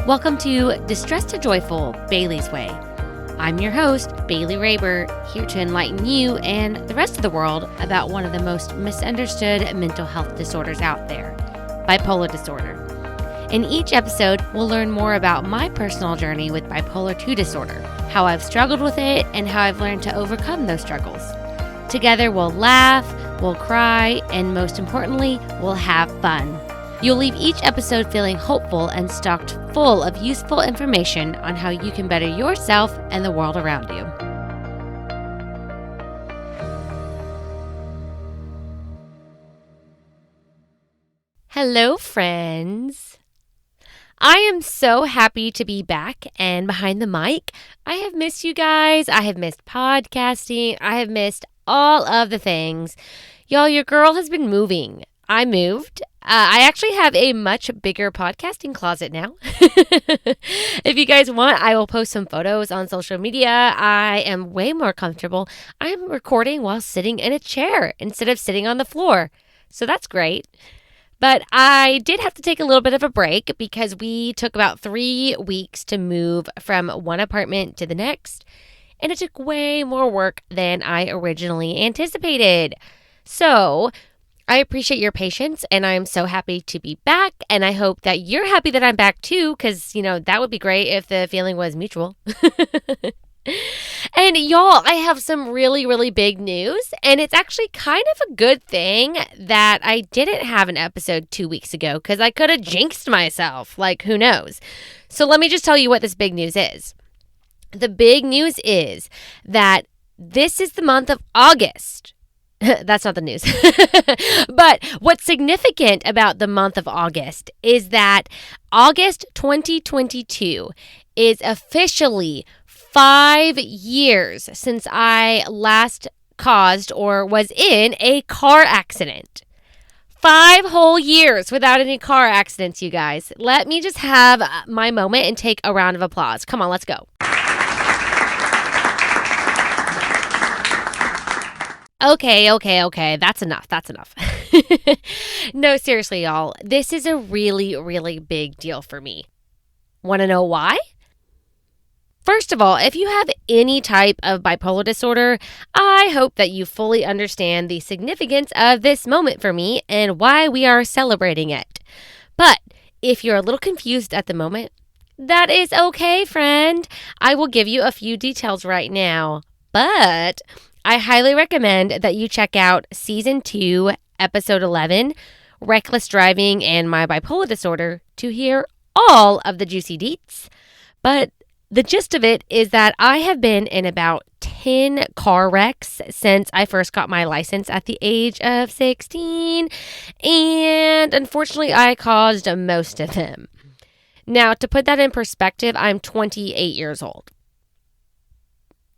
Welcome to Distress to Joyful, Bailey's Way. I'm your host, Bailey Raber, here to enlighten you and the rest of the world about one of the most misunderstood mental health disorders out there, bipolar disorder. In each episode, we'll learn more about my personal journey with bipolar 2 disorder, how I've struggled with it, and how I've learned to overcome those struggles. Together, we'll laugh, we'll cry, and most importantly, we'll have fun. You'll leave each episode feeling hopeful and stocked full of useful information on how you can better yourself and the world around you. Hello, friends. I am so happy to be back and behind the mic. I have missed you guys. I have missed podcasting. I have missed all of the things. Y'all, your girl has been moving. I moved. I actually have a much bigger podcasting closet now. If you guys want, I will post some photos on social media. I am way more comfortable. I'm recording while sitting in a chair instead of sitting on the floor. So that's great. But I did have to take a little bit of a break because we took about 3 weeks to move from one apartment to the next. And it took way more work than I originally anticipated. So I appreciate your patience, and I'm so happy to be back, and I hope that you're happy that I'm back too, because, that would be great if the feeling was mutual. And y'all, I have some really, really big news, and it's actually kind of a good thing that I didn't have an episode 2 weeks ago, because I could have jinxed myself, who knows? So let me just tell you what this big news is. The big news is that this is the month of August. That's not the news. But what's significant about the month of August is that August 2022 is officially 5 years since I last caused or was in a car accident. 5 whole years without any car accidents, you guys. Let me just have my moment and take a round of applause. Come on, let's go. Okay. That's enough. No, seriously, y'all. This is a really, really big deal for me. Want to know why? First of all, if you have any type of bipolar disorder, I hope that you fully understand the significance of this moment for me and why we are celebrating it. But if you're a little confused at the moment, that is okay, friend. I will give you a few details right now. But I highly recommend that you check out Season 2, Episode 11, Reckless Driving and My Bipolar Disorder, to hear all of the juicy deets. But the gist of it is that I have been in about 10 car wrecks since I first got my license at the age of 16, and unfortunately I caused most of them. Now, to put that in perspective, I'm 28 years old.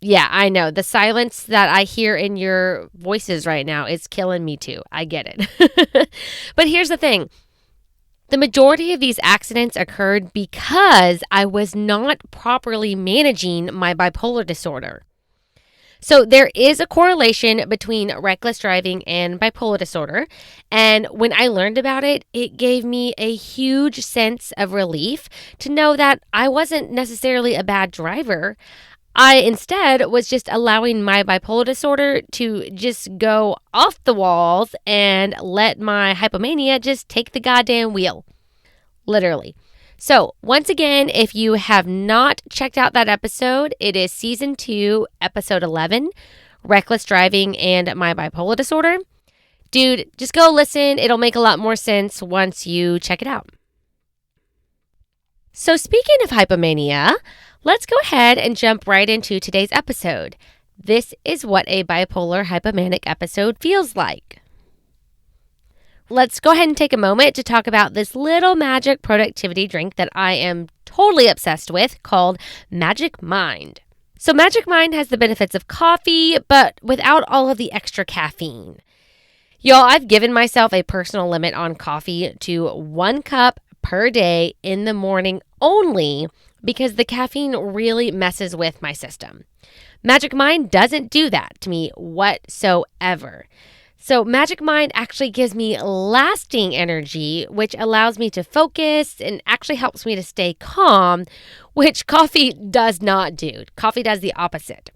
Yeah, I know. The silence that I hear in your voices right now is killing me too. I get it. But here's the thing. The majority of these accidents occurred because I was not properly managing my bipolar disorder. So there is a correlation between reckless driving and bipolar disorder. And when I learned about it, it gave me a huge sense of relief to know that I wasn't necessarily a bad driver. I instead was just allowing my bipolar disorder to just go off the walls and let my hypomania just take the goddamn wheel. Literally. So once again, if you have not checked out that episode, it is Season 2, Episode 11, Reckless Driving and My Bipolar Disorder. Dude, just go listen. It'll make a lot more sense once you check it out. So speaking of hypomania, let's go ahead and jump right into today's episode. This is what a bipolar hypomanic episode feels like. Let's go ahead and take a moment to talk about this little magic productivity drink that I am totally obsessed with called Magic Mind. So Magic Mind has the benefits of coffee, but without all of the extra caffeine. Y'all, I've given myself a personal limit on coffee to 1 cup per day in the morning only because the caffeine really messes with my system. Magic Mind doesn't do that to me whatsoever. So Magic Mind actually gives me lasting energy, which allows me to focus and actually helps me to stay calm, which coffee does not do. Coffee does the opposite.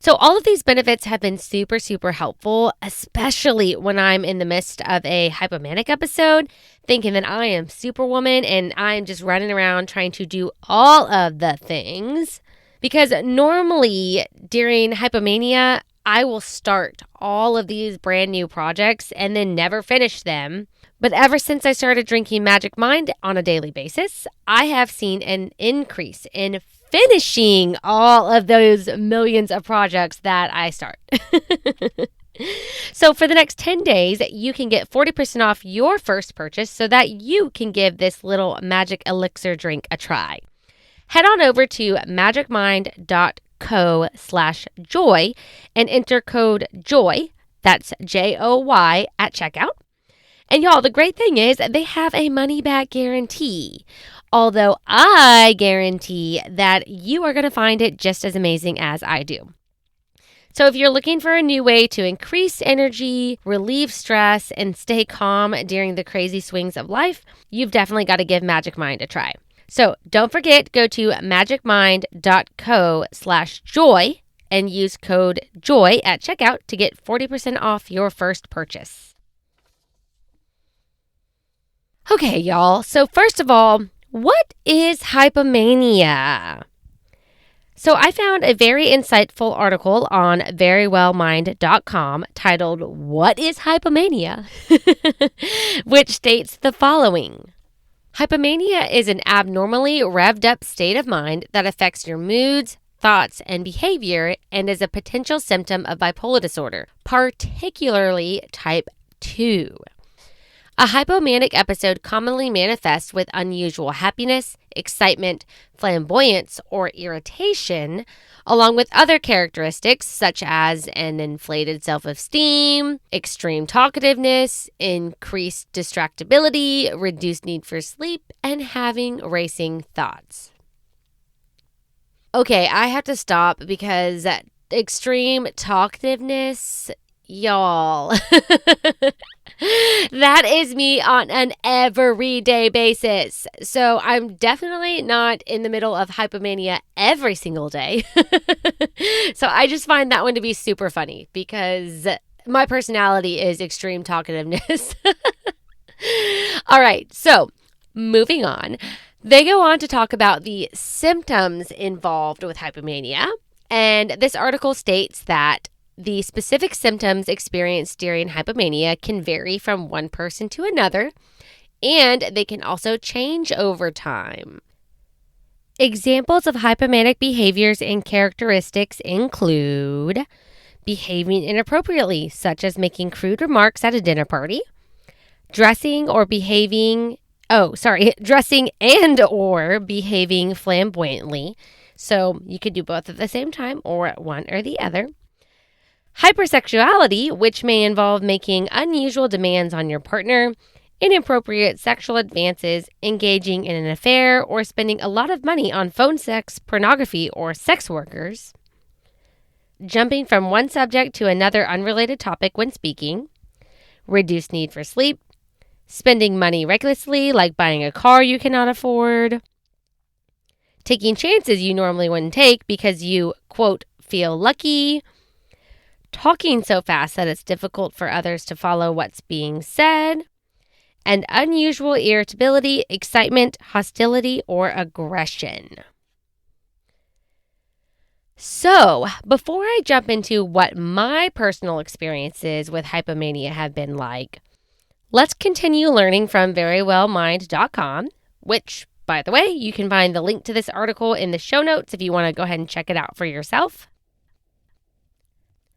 So all of these benefits have been super, super helpful, especially when I'm in the midst of a hypomanic episode, thinking that I am Superwoman and I'm just running around trying to do all of the things. Because normally during hypomania, I will start all of these brand new projects and then never finish them. But ever since I started drinking Magic Mind on a daily basis, I have seen an increase in finishing all of those millions of projects that I start. So for the next 10 days, you can get 40% off your first purchase so that you can give this little magic elixir drink a try. Head on over to magicmind.co/joy and enter code JOY, that's JOY, at checkout. And y'all, the great thing is they have a money-back guarantee. Although I guarantee that you are going to find it just as amazing as I do. So if you're looking for a new way to increase energy, relieve stress, and stay calm during the crazy swings of life, you've definitely got to give Magic Mind a try. So don't forget, go to magicmind.co/joy and use code JOY at checkout to get 40% off your first purchase. Okay, y'all. So first of all, what is hypomania? So I found a very insightful article on verywellmind.com titled, "What is Hypomania?" which states the following. Hypomania is an abnormally revved up state of mind that affects your moods, thoughts, and behavior and is a potential symptom of bipolar disorder, particularly type 2. A hypomanic episode commonly manifests with unusual happiness, excitement, flamboyance, or irritation, along with other characteristics such as an inflated self-esteem, extreme talkativeness, increased distractibility, reduced need for sleep, and having racing thoughts. Okay, I have to stop because extreme talkativeness, y'all. That is me on an everyday basis. So I'm definitely not in the middle of hypomania every single day. So I just find that one to be super funny because my personality is extreme talkativeness. All right, so moving on. They go on to talk about the symptoms involved with hypomania. And this article states that the specific symptoms experienced during hypomania can vary from one person to another, and they can also change over time. Examples of hypomanic behaviors and characteristics include behaving inappropriately, such as making crude remarks at a dinner party, dressing and/or behaving flamboyantly. So you could do both at the same time or one or the other. Hypersexuality, which may involve making unusual demands on your partner, inappropriate sexual advances, engaging in an affair, or spending a lot of money on phone sex, pornography, or sex workers. Jumping from one subject to another unrelated topic when speaking. Reduced need for sleep. Spending money recklessly, like buying a car you cannot afford. Taking chances you normally wouldn't take because you, quote, feel lucky. Talking so fast that it's difficult for others to follow what's being said, and unusual irritability, excitement, hostility, or aggression. So, before I jump into what my personal experiences with hypomania have been like, let's continue learning from verywellmind.com, which, by the way, you can find the link to this article in the show notes if you want to go ahead and check it out for yourself.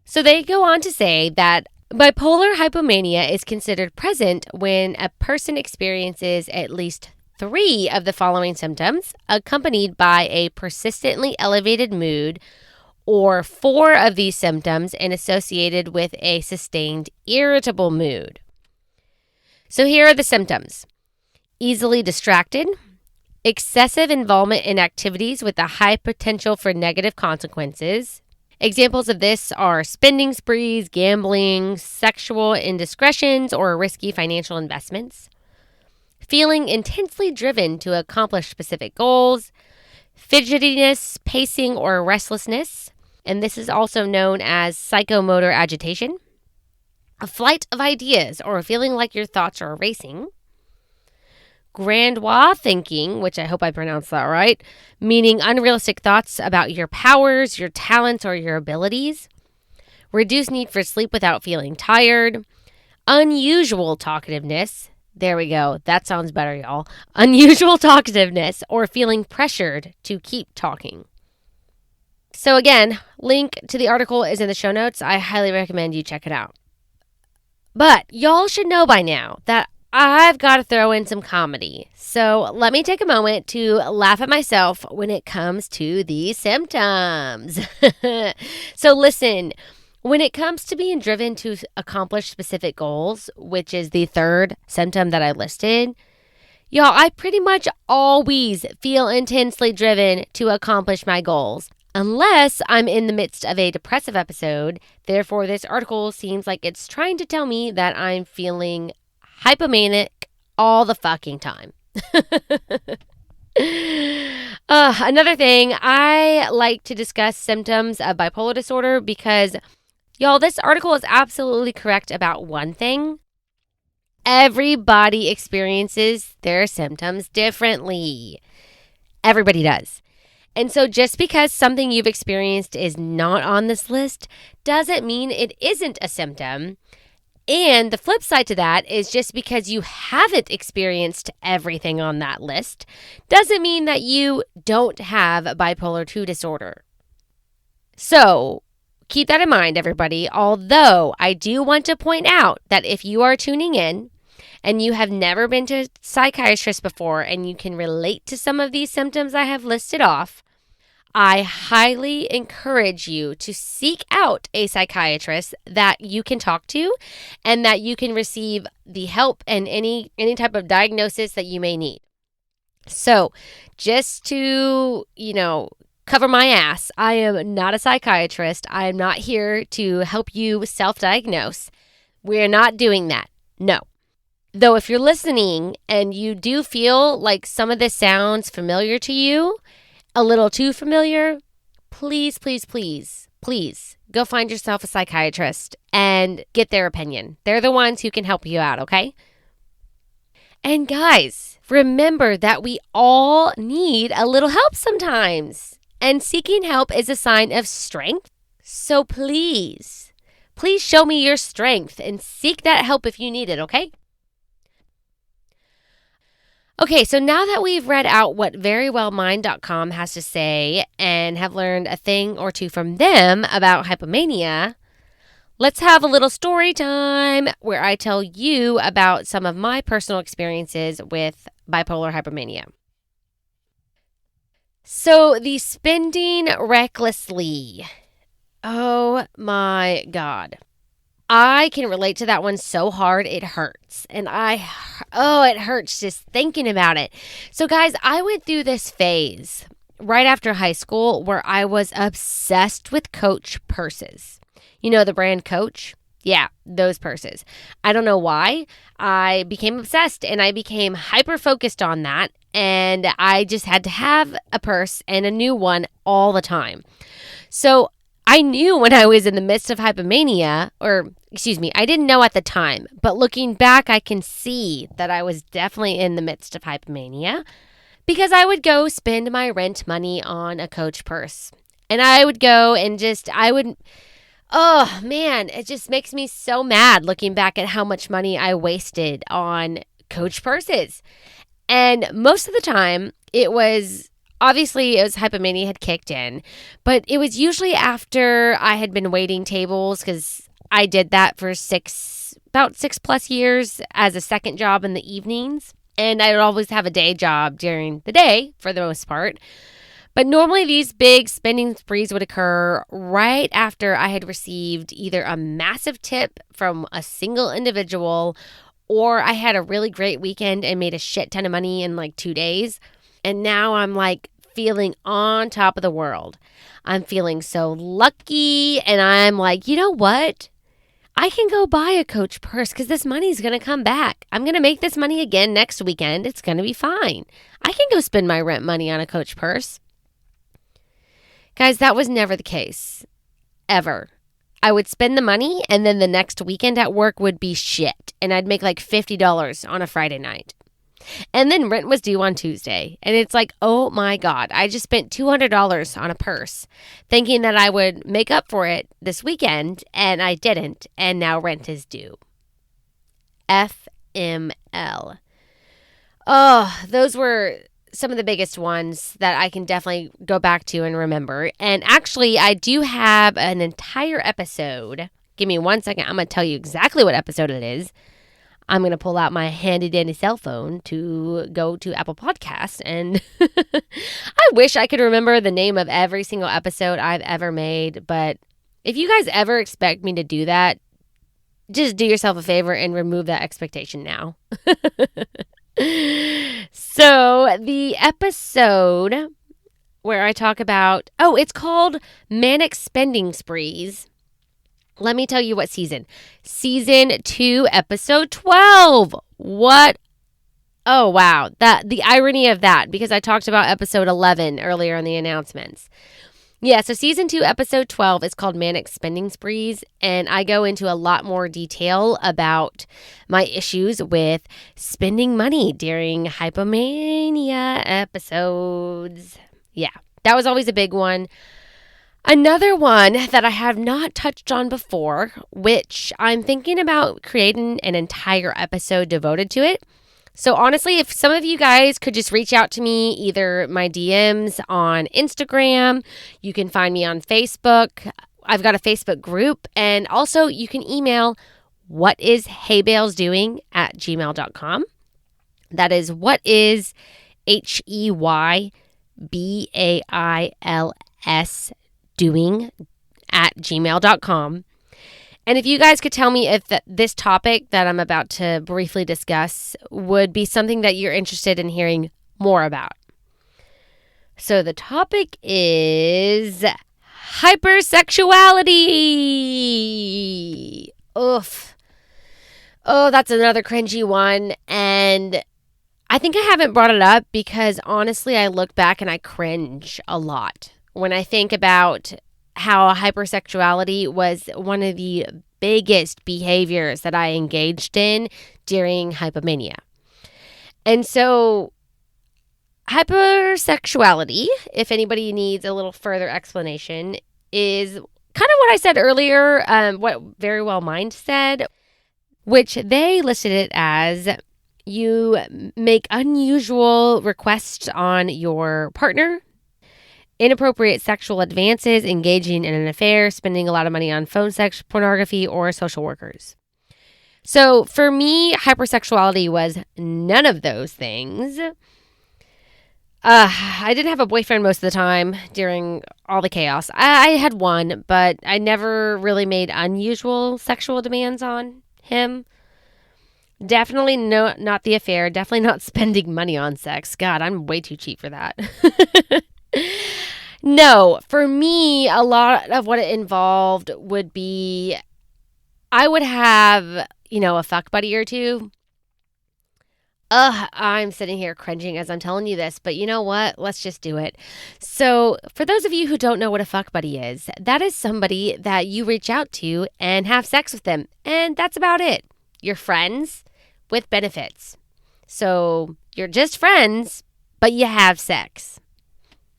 So they go on to say that bipolar hypomania is considered present when a person experiences at least 3 of the following symptoms, accompanied by a persistently elevated mood, or 4 of these symptoms and associated with a sustained irritable mood. So here are the symptoms: easily distracted, excessive involvement in activities with a high potential for negative consequences, Examples of this are spending sprees, gambling, sexual indiscretions, or risky financial investments, feeling intensely driven to accomplish specific goals, fidgetiness, pacing, or restlessness, and this is also known as psychomotor agitation, a flight of ideas or feeling like your thoughts are racing, grandiose thinking, which I hope I pronounced that right, meaning unrealistic thoughts about your powers, your talents, or your abilities, reduced need for sleep without feeling tired, unusual talkativeness. There we go. That sounds better, y'all. Unusual talkativeness or feeling pressured to keep talking. So again, link to the article is in the show notes. I highly recommend you check it out. But y'all should know by now that I've got to throw in some comedy. So let me take a moment to laugh at myself when it comes to these symptoms. So listen, when it comes to being driven to accomplish specific goals, which is the third symptom that I listed, y'all, I pretty much always feel intensely driven to accomplish my goals. Unless I'm in the midst of a depressive episode. Therefore, this article seems like it's trying to tell me that I'm feeling hypomanic all the fucking time. Another thing, I like to discuss symptoms of bipolar disorder because, y'all, this article is absolutely correct about one thing. Everybody experiences their symptoms differently. Everybody does. And so just because something you've experienced is not on this list doesn't mean it isn't a symptom. And the flip side to that is just because you haven't experienced everything on that list doesn't mean that you don't have bipolar 2 disorder. So keep that in mind, everybody. Although I do want to point out that if you are tuning in and you have never been to a psychiatrist before and you can relate to some of these symptoms I have listed off, I highly encourage you to seek out a psychiatrist that you can talk to and that you can receive the help and any type of diagnosis that you may need. So just to, cover my ass, I am not a psychiatrist. I am not here to help you self-diagnose. We're not doing that. No. Though if you're listening and you do feel like some of this sounds familiar to you, a little too familiar, please go find yourself a psychiatrist and get their opinion. They're the ones who can help you out, okay? And guys, remember that we all need a little help sometimes. And seeking help is a sign of strength. So please show me your strength and seek that help if you need it, okay? Okay, so now that we've read out what verywellmind.com has to say and have learned a thing or two from them about hypomania, let's have a little story time where I tell you about some of my personal experiences with bipolar hypomania. So the spending recklessly. Oh my God. I can relate to that one so hard, it hurts. And it hurts just thinking about it. So guys, I went through this phase right after high school where I was obsessed with Coach purses. You know the brand Coach? Yeah, those purses. I don't know why. I became obsessed and I became hyper-focused on that. And I just had to have a purse and a new one all the time. So I knew when I was in the midst of hypomania, I didn't know at the time, but looking back, I can see that I was definitely in the midst of hypomania because I would go spend my rent money on a Coach purse. And I would go and oh man, it just makes me so mad looking back at how much money I wasted on Coach purses. And most of the time, it was hypomania had kicked in, but it was usually after I had been waiting tables because I did that for about 6+ years as a second job in the evenings. And I would always have a day job during the day for the most part. But normally these big spending sprees would occur right after I had received either a massive tip from a single individual or I had a really great weekend and made a shit ton of money in like 2 days. And now I'm like feeling on top of the world. I'm feeling so lucky, and I'm like, you know what? I can go buy a Coach purse because this money's going to come back. I'm going to make this money again next weekend. It's going to be fine. I can go spend my rent money on a Coach purse. Guys, that was never the case. Ever. I would spend the money, and then the next weekend at work would be shit. And I'd make like $50 on a Friday night. And then rent was due on Tuesday. And it's like, oh my God, I just spent $200 on a purse thinking that I would make up for it this weekend, and I didn't. And now rent is due. FML. Oh, those were some of the biggest ones that I can definitely go back to and remember. And actually, I do have an entire episode. Give me 1 second. I'm going to tell you exactly what episode it is. I'm going to pull out my handy dandy cell phone to go to Apple Podcasts. And I wish I could remember the name of every single episode I've ever made. But if you guys ever expect me to do that, just do yourself a favor and remove that expectation now. So the episode where I talk about, it's called Manic Spending Sprees. Let me tell you what season. Season 2, episode 12. What? Oh, wow. The irony of that, because I talked about episode 11 earlier in the announcements. Yeah, so season 2, episode 12 is called Manic Spending Sprees, and I go into a lot more detail about my issues with spending money during Hypomania episodes. Yeah, that was always a big one. Another one that I have not touched on before, which I'm thinking about creating an entire episode devoted to it. So honestly, if some of you guys could just reach out to me, either my DMs on Instagram, you can find me on Facebook. I've got a Facebook group, and also you can email whatisheybales@gmail.com. That is whatisheybales doing@gmail.com. And if you guys could tell me if this topic that I'm about to briefly discuss would be something that you're interested in hearing more about. So the topic is hypersexuality. Oof. Oh, that's another cringy one. And I think I haven't brought it up because honestly, I look back and I cringe a lot when I think about how hypersexuality was one of the biggest behaviors that I engaged in during hypomania. And so hypersexuality, if anybody needs a little further explanation, is kind of what I said earlier, what Very Well Mind said, which they listed it as you make unusual requests on your partner, inappropriate sexual advances, engaging in an affair, spending a lot of money on phone sex, pornography, or social workers. So for me, hypersexuality was none of those things. I didn't have a boyfriend most of the time during all the chaos. I had one, but I never really made unusual sexual demands on him. Definitely not the affair. Definitely not spending money on sex. God, I'm way too cheap for that. No, for me, a lot of what it involved would be, I would have, a fuck buddy or two. I'm sitting here cringing as I'm telling you this, but you know what? Let's just do it. So for those of you who don't know what a fuck buddy is, that is somebody that you reach out to and have sex with them. And that's about it. You're friends with benefits. So you're just friends, but you have sex.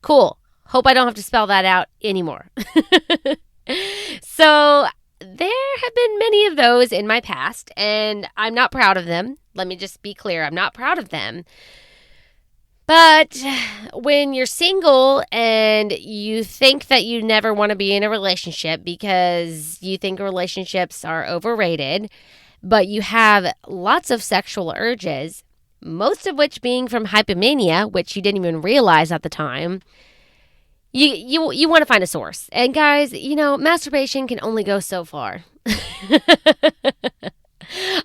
Cool. Hope I don't have to spell that out anymore. So there have been many of those in my past, and I'm not proud of them. Let me just be clear. I'm not proud of them. But when you're single and you think that you never want to be in a relationship because you think relationships are overrated, but you have lots of sexual urges, most of which being from hypomania, which you didn't even realize at the time, you want to find a source. And guys, masturbation can only go so far.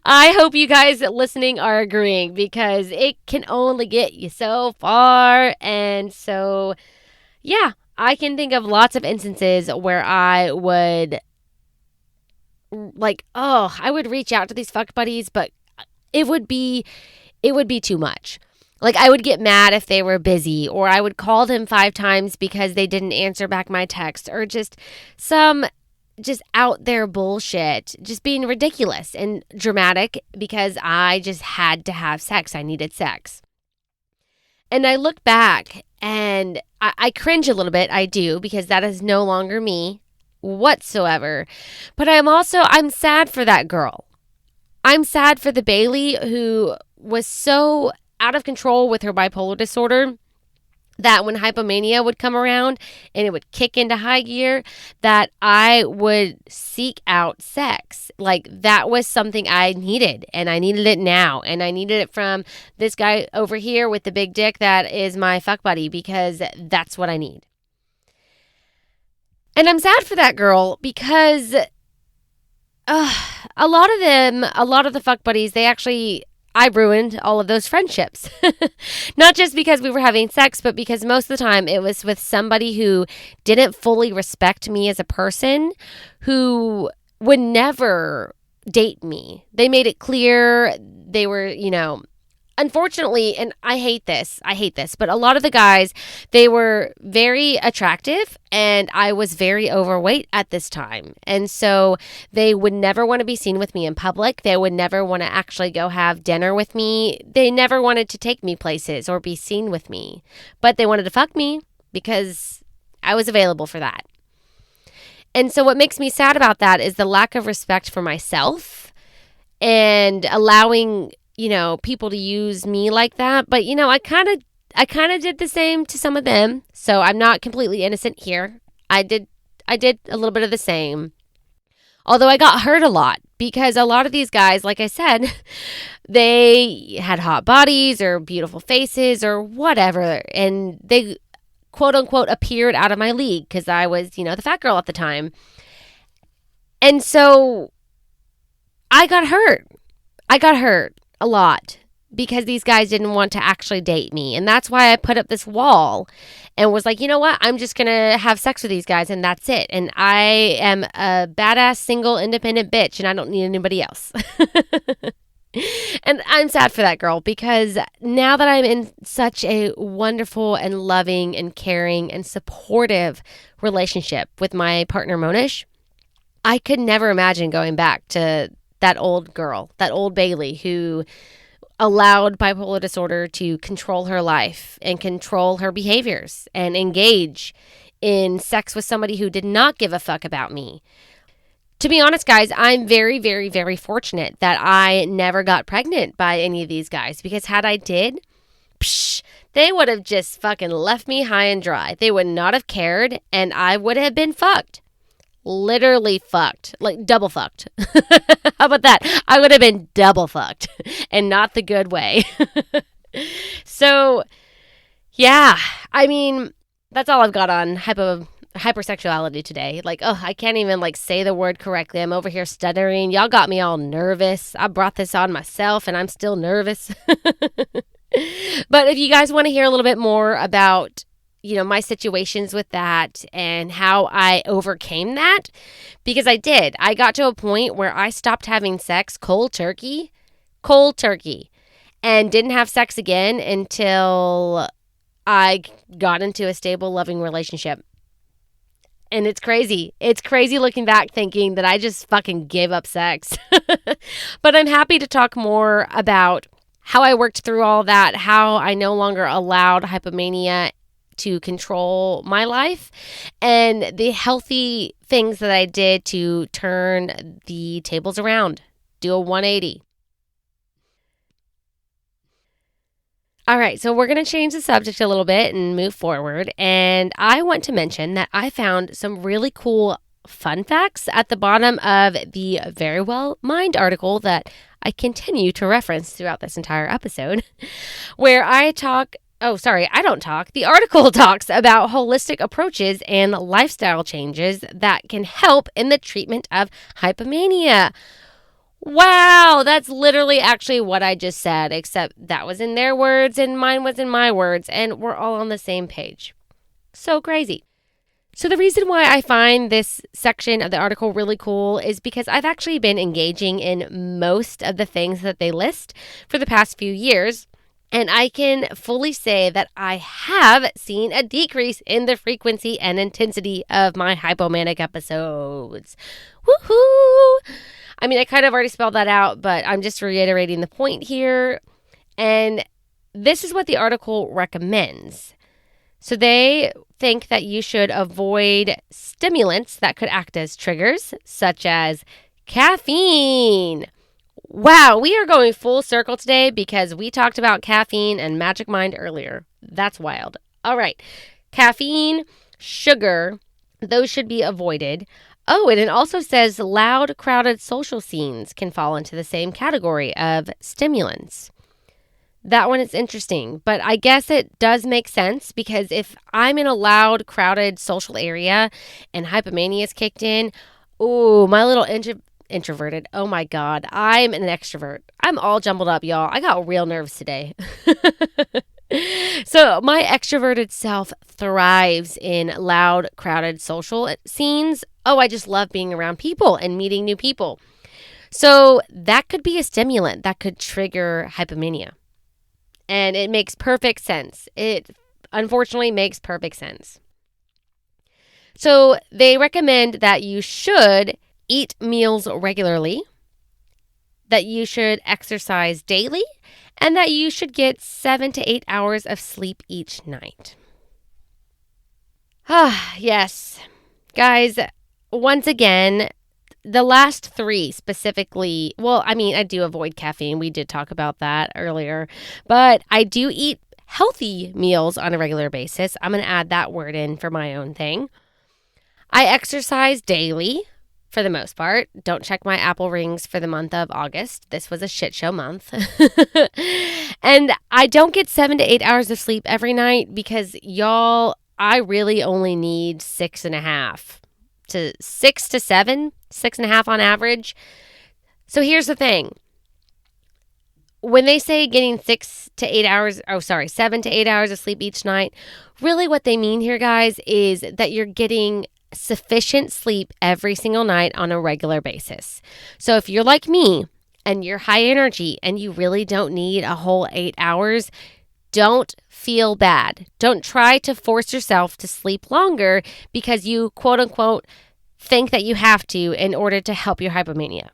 I hope you guys listening are agreeing because it can only get you so far. And so, yeah, I can think of lots of instances where I would I would reach out to these fuck buddies, but it would be too much. Like, I would get mad if they were busy, or I would call them 5 times because they didn't answer back my text, or just some just out there bullshit, just being ridiculous and dramatic because I just had to have sex. I needed sex. And I look back and I cringe a little bit. I do, because that is no longer me whatsoever. But I'm sad for that girl. I'm sad for the Bailey who was so out of control with her bipolar disorder that when hypomania would come around and it would kick into high gear, that I would seek out sex. Like, that was something I needed, and I needed it now. And I needed it from this guy over here with the big dick that is my fuck buddy, because that's what I need. And I'm sad for that girl because a lot of the fuck buddies, I ruined all of those friendships. Not just because we were having sex, but because most of the time it was with somebody who didn't fully respect me as a person, who would never date me. They made it clear they were, unfortunately, and I hate this, but a lot of the guys, they were very attractive, and I was very overweight at this time. And so they would never want to be seen with me in public. They would never want to actually go have dinner with me. They never wanted to take me places or be seen with me. But they wanted to fuck me because I was available for that. And so what makes me sad about that is the lack of respect for myself and allowing people to use me like that. But, I kind of did the same to some of them. So I'm not completely innocent here. I did a little bit of the same. Although I got hurt a lot because a lot of these guys, like I said, they had hot bodies or beautiful faces or whatever. And they, quote unquote, appeared out of my league because I was, the fat girl at the time. And so I got hurt. A lot because these guys didn't want to actually date me. And that's why I put up this wall and was like, you know what? I'm just going to have sex with these guys and that's it. And I am a badass, single, independent bitch and I don't need anybody else. And I'm sad for that girl because now that I'm in such a wonderful and loving and caring and supportive relationship with my partner, Monish, I could never imagine going back to that old girl, that old Bailey who allowed bipolar disorder to control her life and control her behaviors and engage in sex with somebody who did not give a fuck about me. To be honest, guys, I'm very, very, very fortunate that I never got pregnant by any of these guys because had I did, they would have just fucking left me high and dry. They would not have cared and I would have been fucked. Literally fucked, like double fucked. How about that? I would have been double fucked and not the good way. So, yeah, I mean, that's all I've got on hypersexuality today. Like, I can't even say the word correctly. I'm over here stuttering. Y'all got me all nervous. I brought this on myself and I'm still nervous. But if you guys want to hear a little bit more about my situations with that and how I overcame that, because I did. I got to a point where I stopped having sex cold turkey, and didn't have sex again until I got into a stable, loving relationship. And it's crazy. It's crazy looking back thinking that I just fucking gave up sex. But I'm happy to talk more about how I worked through all that, how I no longer allowed hypomania to control my life, and the healthy things that I did to turn the tables around, do a 180. All right, so we're going to change the subject a little bit and move forward, and I want to mention that I found some really cool fun facts at the bottom of the Very Well Mind article that I continue to reference throughout this entire episode, where I don't talk. The article talks about holistic approaches and lifestyle changes that can help in the treatment of hypomania. Wow, that's literally actually what I just said, except that was in their words and mine was in my words, and we're all on the same page. So crazy. So the reason why I find this section of the article really cool is because I've actually been engaging in most of the things that they list for the past few years. And I can fully say that I have seen a decrease in the frequency and intensity of my hypomanic episodes. Woohoo! I mean, I kind of already spelled that out, but I'm just reiterating the point here. And this is what the article recommends. So they think that you should avoid stimulants that could act as triggers, such as caffeine. Wow, we are going full circle today because we talked about caffeine and Magic Mind earlier. That's wild. All right. Caffeine, sugar, those should be avoided. Oh, and it also says loud, crowded social scenes can fall into the same category of stimulants. That one is interesting, but I guess it does make sense because if I'm in a loud, crowded social area and hypomania is kicked in, ooh, my little introverted. Oh my God, I'm an extrovert. I'm all jumbled up, y'all. I got real nerves today. So my extroverted self thrives in loud, crowded social scenes. Oh, I just love being around people and meeting new people. So that could be a stimulant that could trigger hypomania. And it makes perfect sense. It unfortunately makes perfect sense. So they recommend that you should eat meals regularly, that you should exercise daily, and that you should get 7 to 8 hours of sleep each night. Yes. Guys, once again, the last three specifically, well, I mean, I do avoid caffeine. We did talk about that earlier. But I do eat healthy meals on a regular basis. I'm going to add that word in for my own thing. I exercise daily for the most part. Don't check my Apple rings for the month of August. This was a shit show month. And I don't get 7 to 8 hours of sleep every night because, y'all, I really only need 6.5 to 6 to 7, 6.5 on average. So here's the thing. When they say getting 7 to 8 hours of sleep each night, really what they mean here, guys, is that you're getting sufficient sleep every single night on a regular basis. So if you're like me and you're high energy and you really don't need a whole 8 hours, don't feel bad. Don't try to force yourself to sleep longer because you, quote unquote, think that you have to in order to help your hypomania.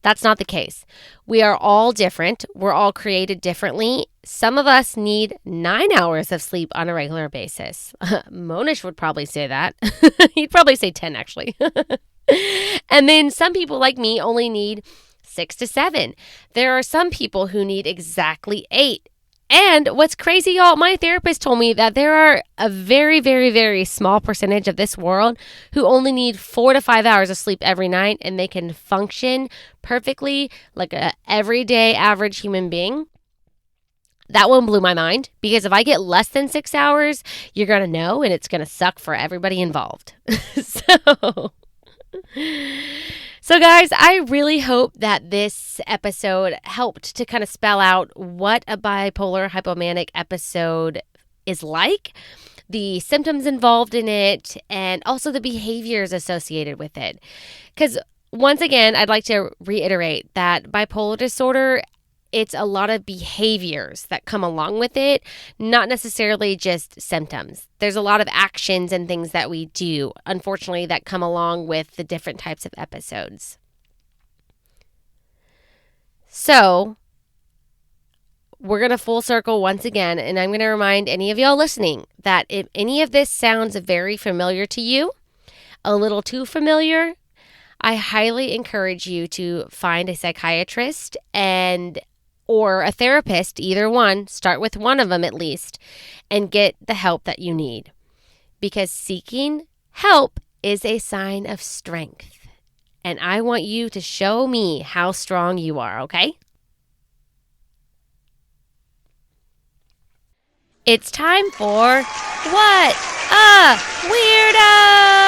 That's not the case. We are all different. We're all created differently. Some of us need 9 hours of sleep on a regular basis. Monish would probably say that. He'd probably say 10, actually. And then some people like me only need 6 to 7. There are some people who need exactly 8. And what's crazy, y'all, my therapist told me that there are a very, very, very small percentage of this world who only need 4 to 5 hours of sleep every night, and they can function perfectly like a everyday average human being. That one blew my mind because if I get less than 6 hours, you're going to know, and it's going to suck for everybody involved. So guys, I really hope that this episode helped to kind of spell out what a bipolar hypomanic episode is like, the symptoms involved in it, and also the behaviors associated with it. Because once again, I'd like to reiterate that bipolar disorder, it's a lot of behaviors that come along with it, not necessarily just symptoms. There's a lot of actions and things that we do, unfortunately, that come along with the different types of episodes. So, we're going to full circle once again, and I'm going to remind any of y'all listening that if any of this sounds very familiar to you, a little too familiar, I highly encourage you to find a psychiatrist or a therapist, either one, start with one of them at least, and get the help that you need. Because seeking help is a sign of strength. And I want you to show me how strong you are, okay? It's time for What a Weirdo!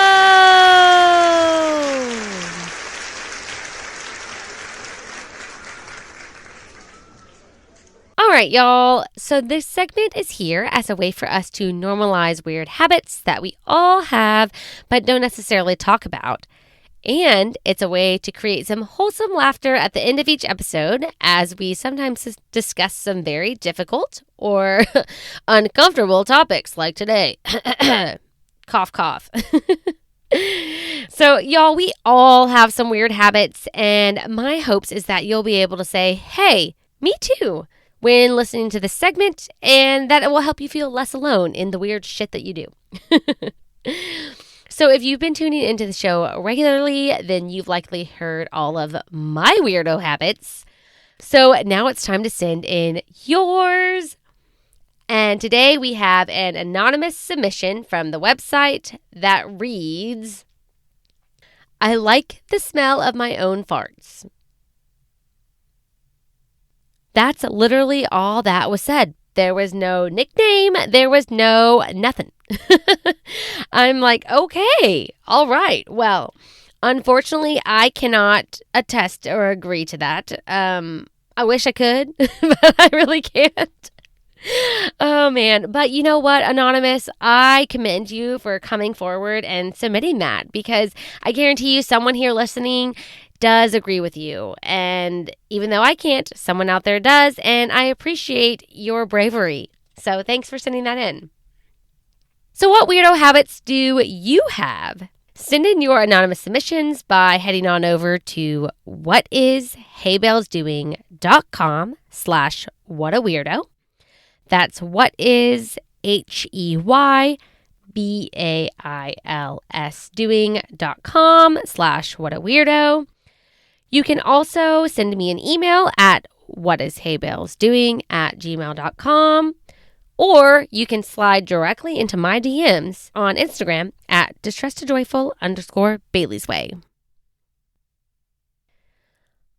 right, y'all. So this segment is here as a way for us to normalize weird habits that we all have but don't necessarily talk about. And it's a way to create some wholesome laughter at the end of each episode as we sometimes discuss some very difficult or uncomfortable topics like today. Cough, cough. So, y'all, we all have some weird habits, and my hopes is that you'll be able to say, hey, me too, when listening to this segment, and that it will help you feel less alone in the weird shit that you do. So if you've been tuning into the show regularly, then you've likely heard all of my weirdo habits. So now it's time to send in yours. And today we have an anonymous submission from the website that reads, I like the smell of my own farts. That's literally all that was said. There was no nickname. There was no nothing. I'm like, okay, all right. Well, unfortunately, I cannot attest or agree to that. I wish I could, but I really can't. Oh, man. But you know what, Anonymous? I commend you for coming forward and submitting that because I guarantee you someone here listening does agree with you. And even though I can't, someone out there does. And I appreciate your bravery. So thanks for sending that in. So what weirdo habits do you have? Send in your anonymous submissions by heading on over to whatisheybellsdoing.com/whataweirdo. That's whatisheybellsdoing.com/whataweirdo. You can also send me an email at whatisheybellsdoing@gmail.com. Or you can slide directly into my DMs on Instagram at distress2joyful_Bailey's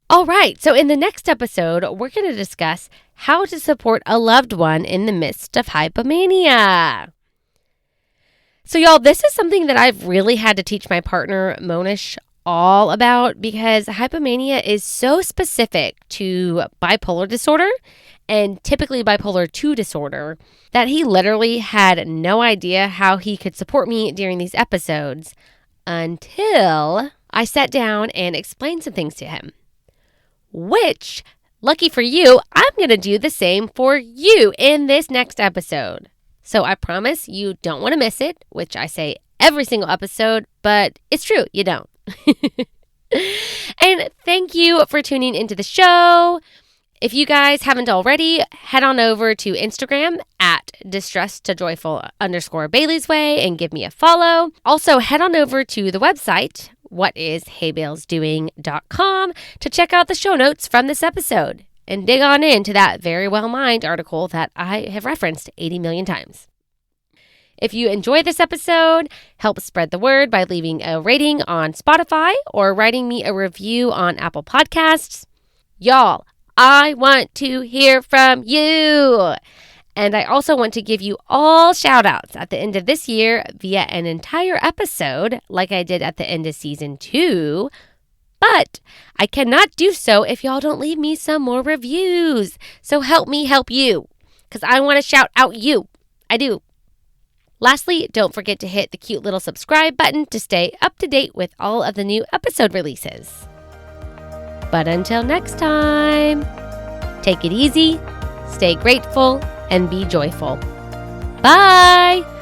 All right, so in the next episode, we're going to discuss how to support a loved one in the midst of hypomania. So y'all, this is something that I've really had to teach my partner, Monish, all about because hypomania is so specific to bipolar disorder and typically bipolar 2 disorder that he literally had no idea how he could support me during these episodes until I sat down and explained some things to him. Which, lucky for you, I'm going to do the same for you in this next episode. So I promise you don't want to miss it, which I say every single episode, but it's true, you don't. And thank you for tuning into the show. If you guys haven't already, head on over to Instagram at distress2joyful_Bailey's and give me a follow. Also, head on over to the website, whatisheybellsdoing.com, to check out the show notes from this episode and dig on into that Very Well Mind article that I have referenced 80 million times. If you enjoyed this episode, help spread the word by leaving a rating on Spotify or writing me a review on Apple Podcasts. Y'all, I want to hear from you. And I also want to give you all shout outs at the end of this year via an entire episode like I did at the end of season 2. But I cannot do so if y'all don't leave me some more reviews. So help me help you because I want to shout out you. I do. Lastly, don't forget to hit the cute little subscribe button to stay up to date with all of the new episode releases. But until next time, take it easy, stay grateful, and be joyful. Bye!